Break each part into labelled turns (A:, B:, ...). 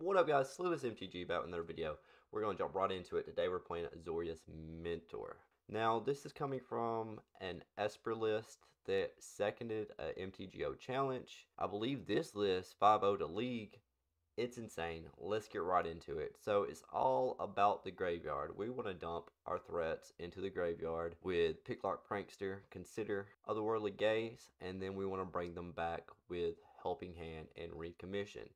A: What up guys, Sluis mtga back with another video. We're going to jump right into it. Today we're playing Azorius Mentor. Now this is coming from an Esper list that seconded a mtgo challenge. I believe this list 5-0 to league. It's insane. Let's get right into it. So it's all about the graveyard. We want to dump our threats into the graveyard with Picklock Prankster, consider Otherworldly Gaze, and then we want to bring them back with Helping Hand and Recommission.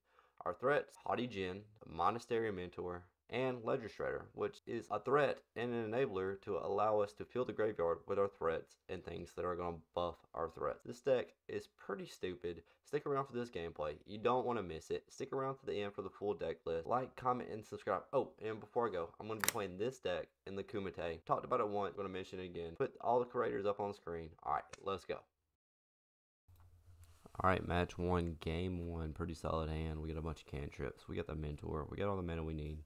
A: Our threats, Haughty Djinn, Monastery Mentor, and Ledger Shredder, which is a threat and an enabler to allow us to fill the graveyard with our threats and things that are going to buff our threats. This deck is pretty stupid. Stick around for this gameplay. You don't want to miss it. Stick around to the end for the full deck list. Like, comment, and subscribe. Oh, and before I go, I'm going to be playing this deck in the Kumite. Talked about it once. I'm going to mention it again. Put all the creators up on screen. Alright, let's go. Alright, match 1, game 1, pretty solid hand. We got a bunch of cantrips. We got the Mentor. We got all the mana we need.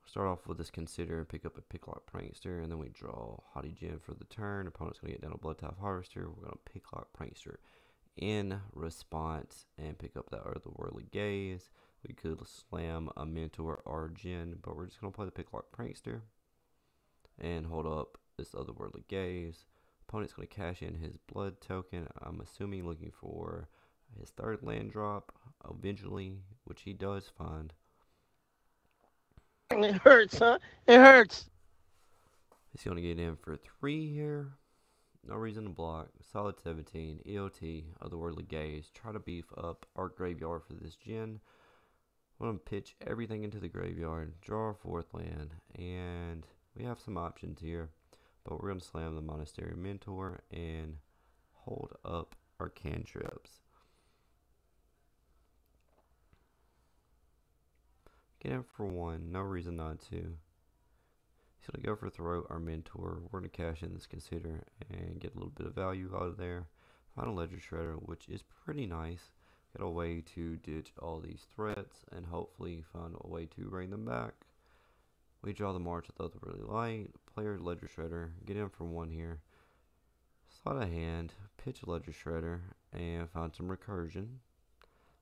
A: Start off with this Consider, pick up a Picklock Prankster, and then we draw Haughty Djinn for the turn. Opponent's going to get down a Bloodtithe Harvester. We're going to Picklock Prankster in response and pick up that Otherworldly Gaze. We could slam a Mentor or Djinn, but we're just going to play the Picklock Prankster and hold up this Otherworldly Gaze. Opponent's going to cash in his blood token. I'm assuming looking for his third land drop eventually, which he does find.
B: It hurts, huh? It hurts.
A: He's going to get in for 3 here. No reason to block. Solid 17. EOT, Otherworldly Gaze. Try to beef up our graveyard for this Djinn. I'm going to pitch everything into the graveyard. Draw our 4th land. And we have some options here. But we're going to slam the Monastery Mentor and hold up our cantrips. Get in for 1. No reason not to. He's going to go for throw our Mentor. We're going to cash in this Consider and get a little bit of value out of there. Find a Ledger Shredder, which is pretty nice. Get a way to ditch all these threats and hopefully find a way to bring them back. We draw the March with Otherworldly Light. Player Ledger Shredder. Get in for 1 here. Sleight of Hand. Pitch a Ledger Shredder and find some recursion.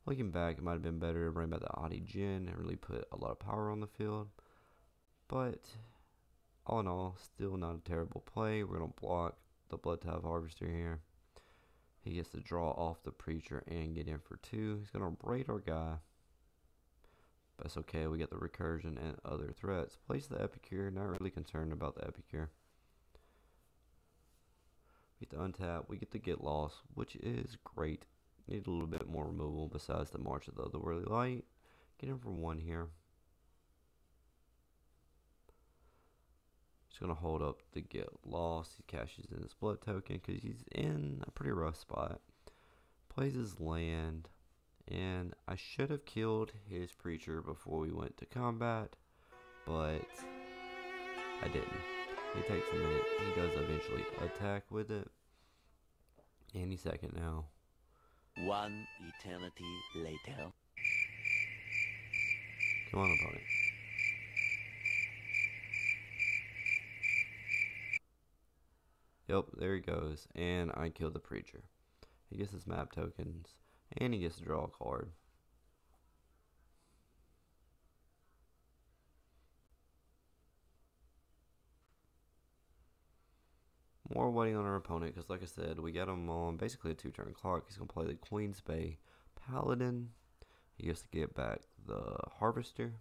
A: Looking back, it might have been better to bring back the Haughty Djinn and really put a lot of power on the field. But all in all, still not a terrible play. We're going to block the Bloodtithe Harvester here. He gets to draw off the Preacher and get in for 2. He's going to braid our guy. That's okay, we get the recursion and other threats. Place the Epicure, not really concerned about the Epicure. We get the untap, we get to get lost, which is great. Need a little bit more removal besides the March of the Otherworldly Light. Get in for 1 here. Just going to hold up the get lost. He cashes in his blood token because he's in a pretty rough spot. Plays his land. And I should have killed his Preacher before we went to combat, but I didn't. He takes a minute. He does eventually attack with it. Any second now.
C: 1 eternity later.
A: Come on, opponent. Yep, there he goes. And I killed the Preacher. He gets his map tokens. And he gets to draw a card. More waiting on our opponent because, like I said, we got him on basically a 2-turn clock. He's going to play the Queen's Bay Paladin. He gets to get back the Harvester.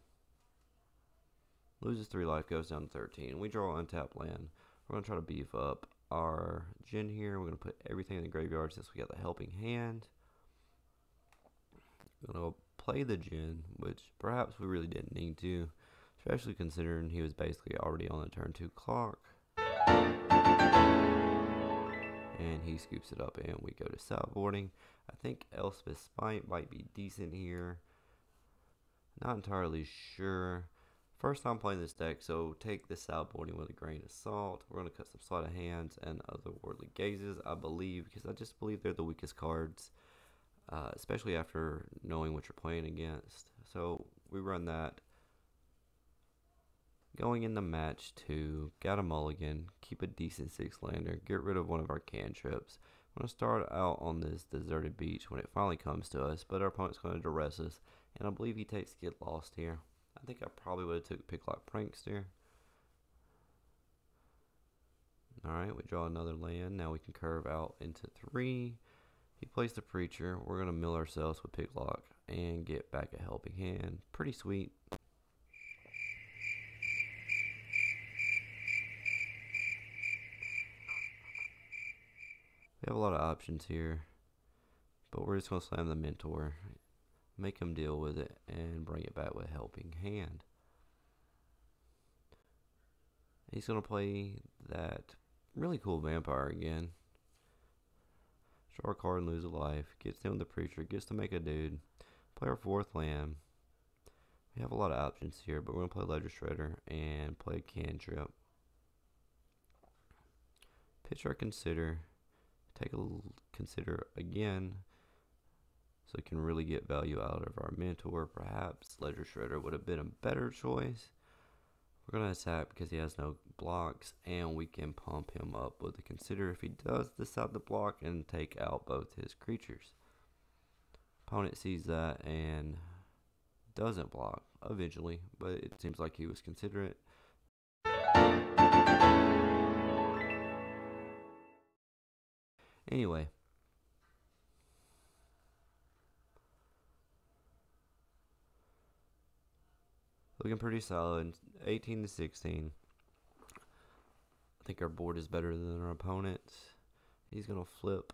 A: Loses 3 life, goes down to 13. We draw untapped land. We're going to try to beef up our Djinn here. We're going to put everything in the graveyard since we got the Helping Hand. Going to play the Djinn, which perhaps we really didn't need to, especially considering he was basically already on the turn 2 clock. And he scoops it up and we go to sideboarding. I think Elspeth Smite might be decent here. Not entirely sure. First time playing this deck, so take this sideboarding with a grain of salt. We're going to cut some Sleight of Hands and Otherworldly Gazes, I believe, because I just believe they're the weakest cards. Especially after knowing what you're playing against. So we run that. Going into match 2, got a mulligan, keep a decent 6-lander, get rid of one of our cantrips. I'm going to start out on this deserted beach when it finally comes to us, but our opponent's going to duress us And I believe he takes Get Lost here. I think I probably would have took Picklock Prankster. Alright, we draw another land. Now we can curve out into 3. He plays the Preacher. We're going to mill ourselves with Picklock and get back a Helping Hand. Pretty sweet. We have a lot of options here, but we're just going to slam the Mentor, make him deal with it, and bring it back with Helping Hand. He's going to play that really cool Vampire again. Draw a card and lose a life. Gets down the Preacher, gets to make a dude. Play our 4th land. We have a lot of options here, but we're going to play Ledger Shredder and play Cantrip. Pitch our Consider. Take a Consider again, so we can really get value out of our Mentor. Perhaps Ledger Shredder would have been a better choice. We're going to attack because he has no blocks, and we can pump him up with the Consider if he does decide to block and take out both his creatures. Opponent sees that and doesn't block eventually, but it seems like he was considerate. Anyway, looking pretty solid. 18 to 16. I think our board is better than our opponent's. He's gonna flip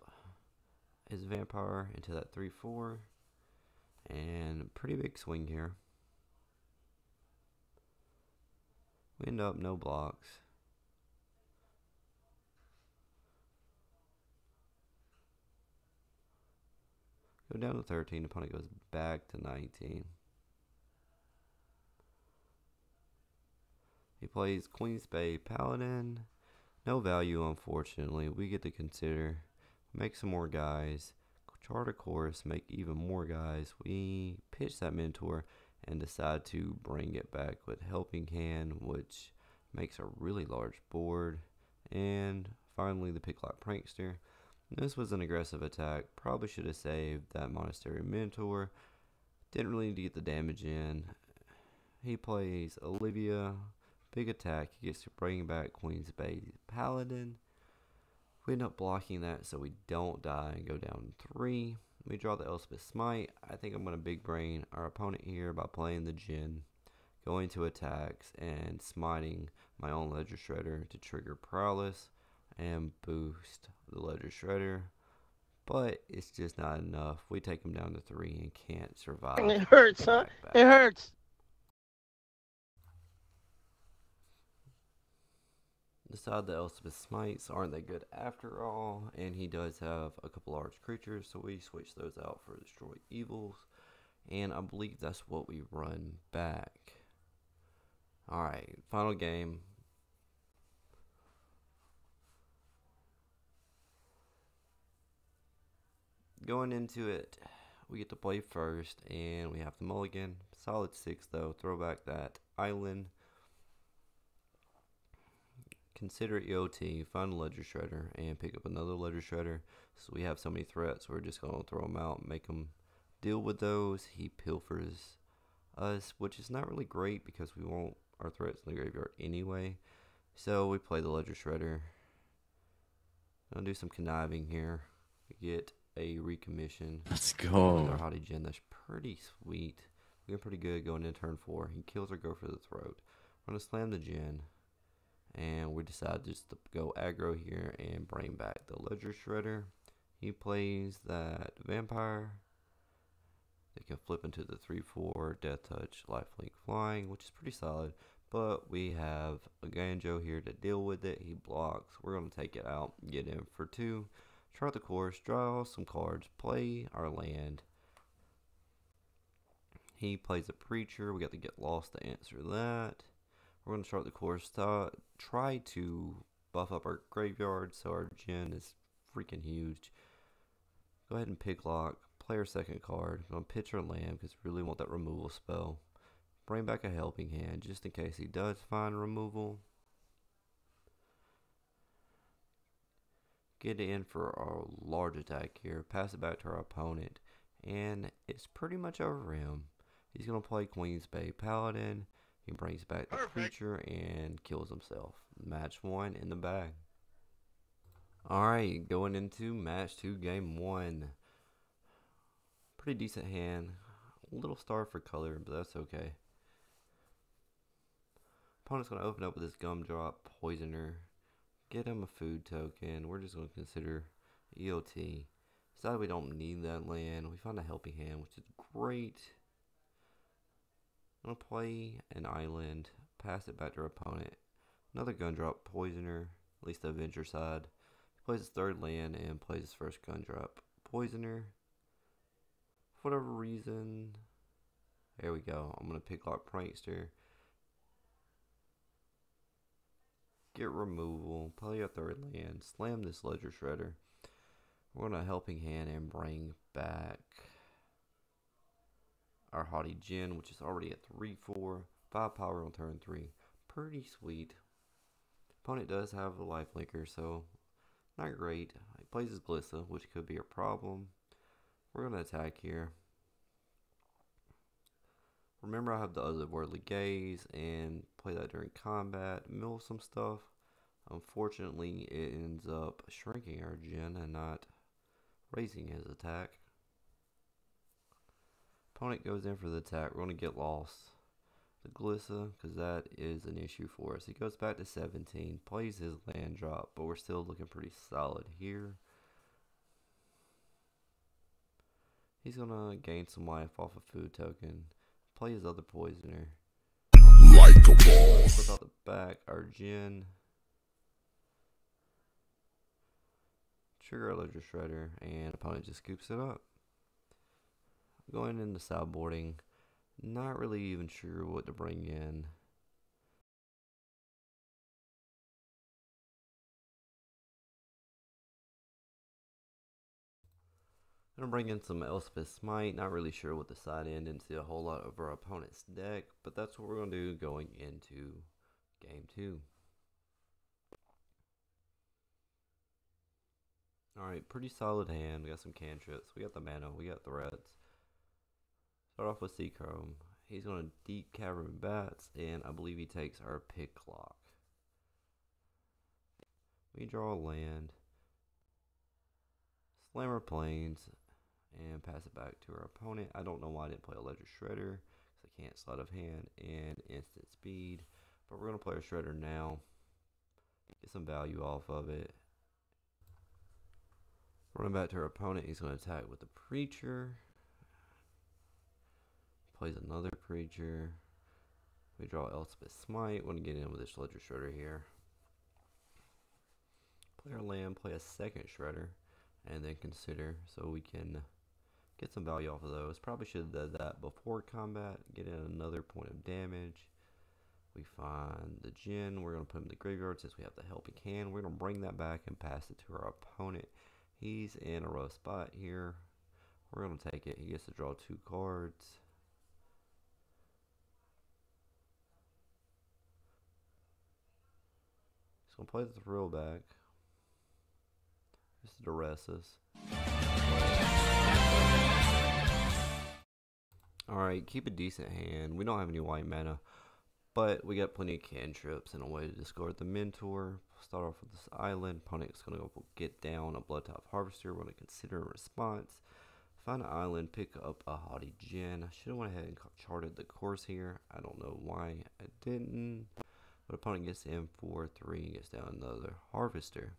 A: his Vampire into that 3/4, and pretty big swing here. We end up no blocks. Go down to 13, opponent goes back to 19. He plays Queen Spade Paladin. No value, unfortunately. We get to consider, make some more guys, chart a course, make even more guys. We pitch that Mentor and decide to bring it back with Helping Hand, which makes a really large board. And finally, the Picklock Prankster. This was an aggressive attack. Probably should have saved that Monastery Mentor. Didn't really need to get the damage in. He plays Olivia. Big attack. He gets to bring back Queen's Spade Paladin. We end up blocking that so we don't die and go down 3. We draw the Elspeth Smite. I think I'm going to big brain our opponent here by playing the Djinn, going to attacks, and smiting my own Ledger Shredder to trigger Prowess and boost the Ledger Shredder. But it's just not enough. We take him down to 3 and can't survive.
B: It hurts, huh? It hurts.
A: Decide the Elspeth Smites aren't that good after all, and he does have a couple large creatures, so we switch those out for Destroy Evils, and I believe that's what we run back. Alright, final game. Going into it, we get to play first, and we have the mulligan. Solid 6 though, throw back that island. Consider EOT, find a Ledger Shredder, and pick up another Ledger Shredder. So we have so many threats, we're just going to throw them out, make them deal with those. He pilfers us, which is not really great because we want our threats in the graveyard anyway. So we play the Ledger Shredder. Gonna do some conniving here. We get a Recommission.
C: Let's go.
A: With our Haughty Djinn, that's pretty sweet. We're pretty good going into turn 4. He kills or go for the throat. We're gonna slam the Djinn. And we decide just to go aggro here and bring back the Ledger Shredder. He plays that Vampire. They can flip into the 3/4 Death Touch, Lifelink Flying, which is pretty solid. But we have Eiganjo here to deal with it. He blocks. We're going to take it out, get in for 2. Chart the course, draw some cards, play our land. He plays a Preacher. We got to get lost to answer that. We're going to chart the course, try to buff up our graveyard so our Djinn is freaking huge. Go ahead and Picklock, play our second card. I'm going to pitch our land because we really want that removal spell. Bring back a Helping Hand just in case he does find removal. Get in for our large attack here, pass it back to our opponent, and it's pretty much over him. He's going to play Queen's Bay Paladin. He brings back the creature and kills himself. Match 1 in the bag. Alright, going into match 2, game 1. Pretty decent hand. A little starved for color, but that's okay. Opponent's going to open up with this Gumdrop Poisoner. Get him a food token. We're just going to consider EOT. Decide we don't need that land. We find a Helping Hand, which is great. I'm going to play an island. Pass it back to our opponent. Another Gumdrop Poisoner. At least the Avenger side. He plays his third land and plays his first Gumdrop Poisoner. For whatever reason. There we go. I'm going to Picklock Prankster. Get removal. Play a third land. Slam this Ledger Shredder. We're going to Helping Hand and bring back our Haughty Djinn, which is already at 3/4. 5 power on turn 3. Pretty sweet. Opponent does have a lifelinker, so not great. He plays his Glissa, which could be a problem. We're going to attack here. Remember, I have the Otherworldly Gaze and play that during combat. Mill some stuff. Unfortunately, it ends up shrinking our Djinn and not raising his attack. Opponent goes in for the attack. We're going to get lost. The Glissa, because that is an issue for us. He goes back to 17. Plays his land drop, but we're still looking pretty solid here. He's going to gain some life off a food token. Play his other Poisoner. Like a ball. Flip out the back, our Djinn. Trigger a Ledger Shredder, and opponent just scoops it up. Going into sideboarding. Not really even sure what to bring in. I'm going to bring in some Elspeth Smite. Not really sure what the side end into a whole lot of our opponent's deck, but that's what we're going to do going into game 2. Alright, pretty solid hand. We got some cantrips. We got the mana. We got threats. Start off with Seachrome. He's going to Deep Cavern Bats, and I believe he takes our Picklock. We draw a land. Slam our Plains. And pass it back to our opponent. I don't know why I didn't play a Ledger Shredder, because I can't Sleight of Hand and instant speed. But we're going to play a Shredder now. Get some value off of it. Running back to our opponent, he's going to attack with the Preacher. Plays another Preacher. We draw Elspeth Smite. Want to get in with this Ledger Shredder here. Play our land, play a second Shredder, and then consider so we can get some value off of those. Probably should have done that before combat. Get in another point of damage. We find the Djinn. We're going to put him in the graveyard since we have the Helping Hand. We're going to bring that back and pass it to our opponent. He's in a rough spot here. We're going to take it. He gets to draw 2 cards. He's going to play the Thrill back. This is Duressus. Alright, keep a decent hand. We don't have any white mana, but we got plenty of cantrips and a way to discard the Mentor. Start off with this island. Opponent's going to go get down a Bloodtop Harvester. We're going to consider a response. Find an island, pick up a Haughty Djinn. I should have went ahead and charted the course here. I don't know why I didn't. But opponent gets in 4/3 and gets down another Harvester.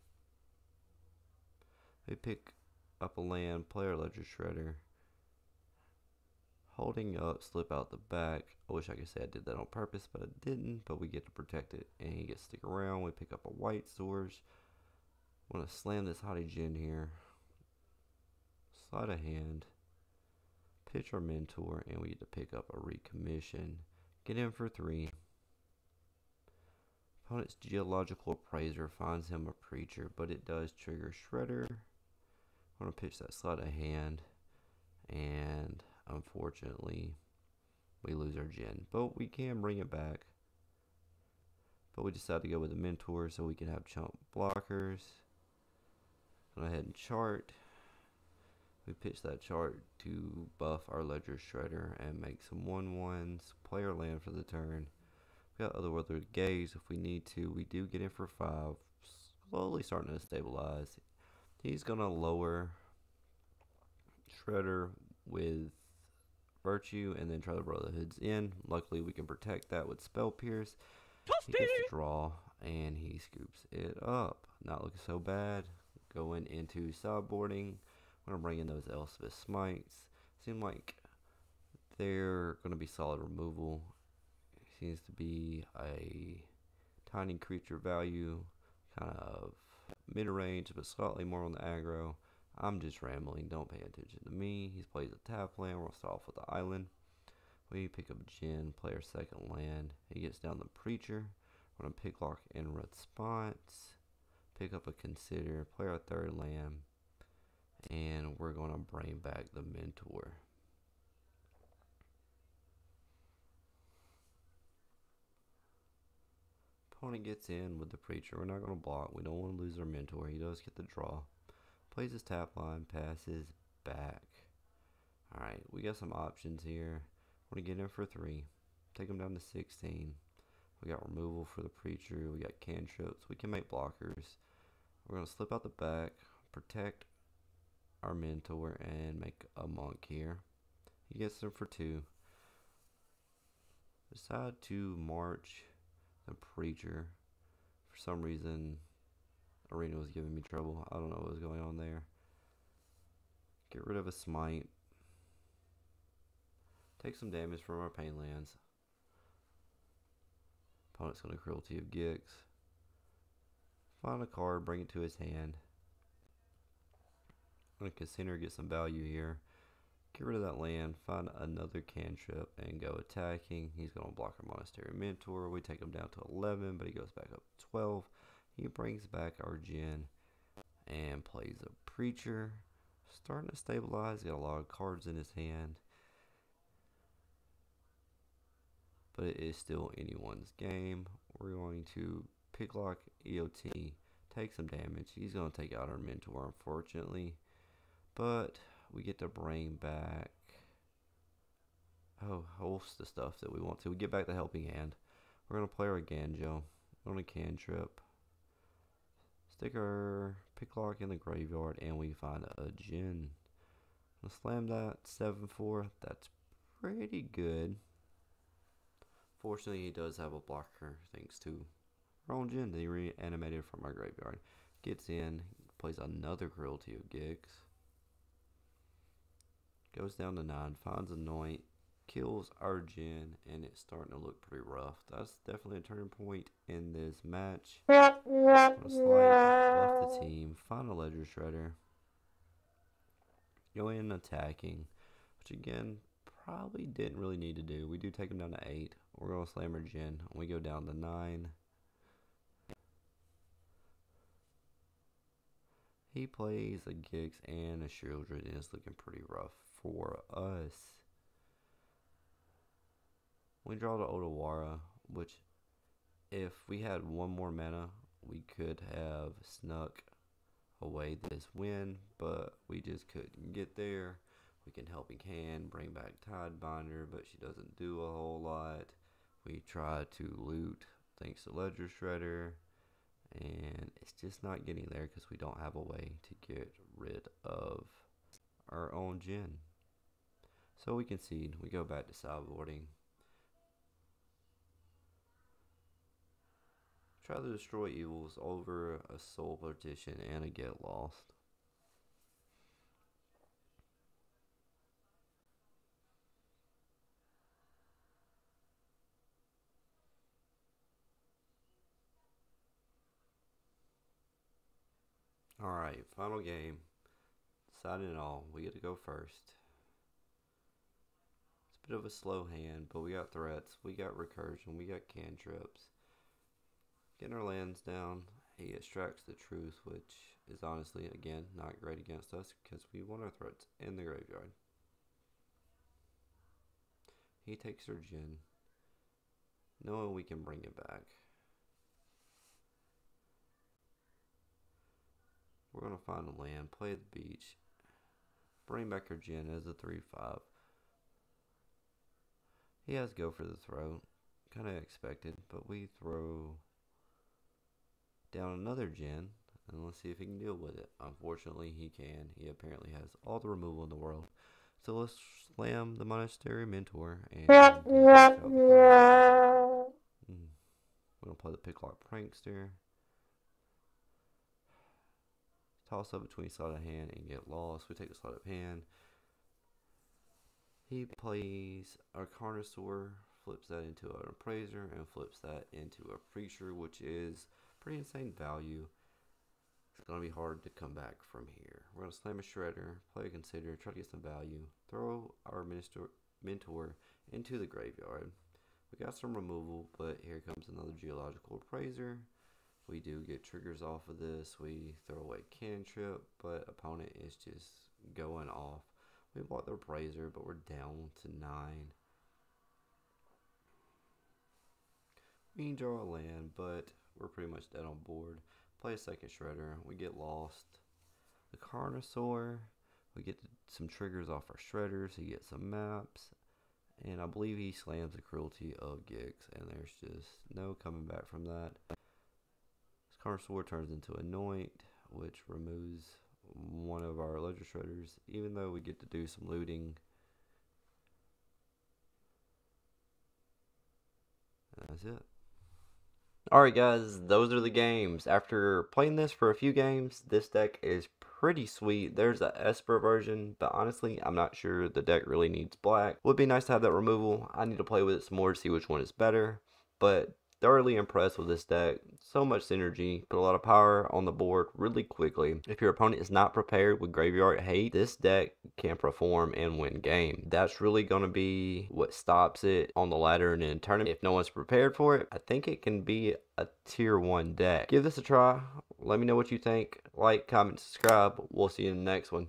A: We pick up a land, play our Ledger Shredder. Holding up, slip out the back. I wish I could say I did that on purpose, but I didn't. But we get to protect it, and he gets to stick around. We pick up a White Source. Want to slam this Haughty Djinn here. Sleight of Hand. Pitch our Mentor, and we get to pick up a Recommission. Get in for 3. Opponent's Geological Appraiser finds him a Preacher, but it does trigger Shredder. I'm going to pitch that Sleight of Hand, and unfortunately we lose our Djinn, but we can bring it back. But we decided to go with the Mentor so we can have chump blockers. Go ahead and chart. We pitch that chart to buff our Ledger Shredder and make some 1/1s, play our land for the turn. We got Otherworldly Gaze if we need to. We do get in for 5, slowly starting to stabilize. He's going to lower Shredder with Virtue and then try the Brotherhood's in. Luckily we can protect that with Spell Pierce. He gets to draw and he scoops it up. Not looking so bad. Going into sideboarding. I'm going to bring in those Elspeth Smites. Seem like they're going to be solid removal. Seems to be a tiny creature value, kind of mid-range, but slightly more on the aggro. I'm just rambling, don't pay attention to me. He plays a tap land, we'll start off with the island. We pick up Djinn, play our second land. He gets down the Preacher. We're going to Picklock in response. Pick up a Consider, play our third land. And we're going to bring back the Mentor. Opponent gets in with the Preacher. We're not going to block. We don't want to lose our Mentor. He does get the draw. Plays his tap line, passes back. Alright, we got some options here. We're going to get in for 3. Take him down to 16. We got removal for the Preacher. We got cantrips. We can make blockers. We're going to slip out the back, protect our Mentor, and make a monk here. He gets them for 2. Decide to march the Preacher. For some reason, Arena was giving me trouble. I don't know what was going on there. Get rid of a Smite. Take some damage from our pain lands. Opponent's going to Cruelty of Gix. Find a card, bring it to his hand. I'm going to consider get some value here. Get rid of that land, find another cantrip, and go attacking. He's going to block our Monastery Mentor. We take him down to 11, but he goes back up to 12. He brings back our Djinn and plays a Preacher. Starting to stabilize, got a lot of cards in his hand. But it is still anyone's game. We're going to Picklock EOT, take some damage. He's going to take out our Mentor, unfortunately. But we get to bring back a host of stuff that we want to. We get back the Helping Hand. We're going to play our Eiganjo on a cantrip. Stick our Picklock in the graveyard, and we find a Djinn. Let's slam that 7/4. That's pretty good. Fortunately, he does have a blocker thanks to our own Djinn that he reanimated from our graveyard. Gets in, plays another Cruelty of Gix. Goes down to 9, finds Anoint, kills our Djinn, and it's starting to look pretty rough. That's definitely a turning point in this match. Let's buff the team, find a Ledger Shredder. Go in attacking, which again, probably didn't really need to do. We do take him down to 8. We're going to slam our Djinn. We go down to 9. He plays a Gix and a Shieldred, and it's looking pretty rough for us. We draw the Otawara, which if we had one more mana, we could have snuck away this win, but we just couldn't get there. We can Helping Hand, bring back Tidebinder, but she doesn't do a whole lot. We try to loot thanks to Ledger Shredder, and it's just not getting there because we don't have a way to get rid of our own Djinn. So we concede. We go back to sideboarding. Try to destroy evils over a Soul Partition and a Get Lost. Alright, final game. Deciding it all. We get to go first. It's a bit of a slow hand, but we got threats. We got recursion. We got cantrips. Getting our lands down. He extracts the truth, which is honestly, again, not great against us because we want our threats in the graveyard. He takes our Djinn, knowing we can bring it back. We're going to find a land, play the beach, Bring back our Djinn as a 3/5. He has go for the throw. Kind of expected, but we throw down another Djinn, and let's see if he can deal with it. Unfortunately, he can. He apparently has all the removal in the world. So let's slam the Monastery Mentor, and we're going to play the Picklock Prankster. Toss up between Sleight of Hand and get lost. We take the Sleight of Hand. He plays our Carnosaur, flips that into an Appraiser, and flips that into a Preacher, which is pretty insane value. It's going to be hard to come back from here. We're going to slam a Shredder, play a Consider, try to get some value, throw our Mentor into the graveyard. We got some removal, but here comes another Geological Appraiser. We do get triggers off of this. We throw away Cantrip, but opponent is just going off. We bought the Appraiser, but we're down to 9. We can draw a land, but we're pretty much dead on board. Play a second Shredder. We get lost. The Carnosaur. We get some triggers off our Shredders. He gets some maps. And I believe he slams the Cruelty of Gix. And there's just no coming back from that. This Carnosaur turns into Anoint, which removes one of our Ledger Shredders. Even though we get to do some looting. And that's it. Alright guys, those are the games. After playing this for a few games, this deck is pretty sweet. There's a Esper version, but honestly, I'm not sure the deck really needs black. Would be nice to have that removal. I need to play with it some more to see which one is better, but thoroughly impressed with this deck. So much synergy, put a lot of power on the board really quickly. If your opponent is not prepared with Graveyard Hate, this deck can perform and win game. That's really going to be what stops it on the ladder and in tournament. If no one's prepared for it, I think it can be a tier 1 deck. Give this a try. Let me know what you think. Like, comment, subscribe. We'll see you in the next one.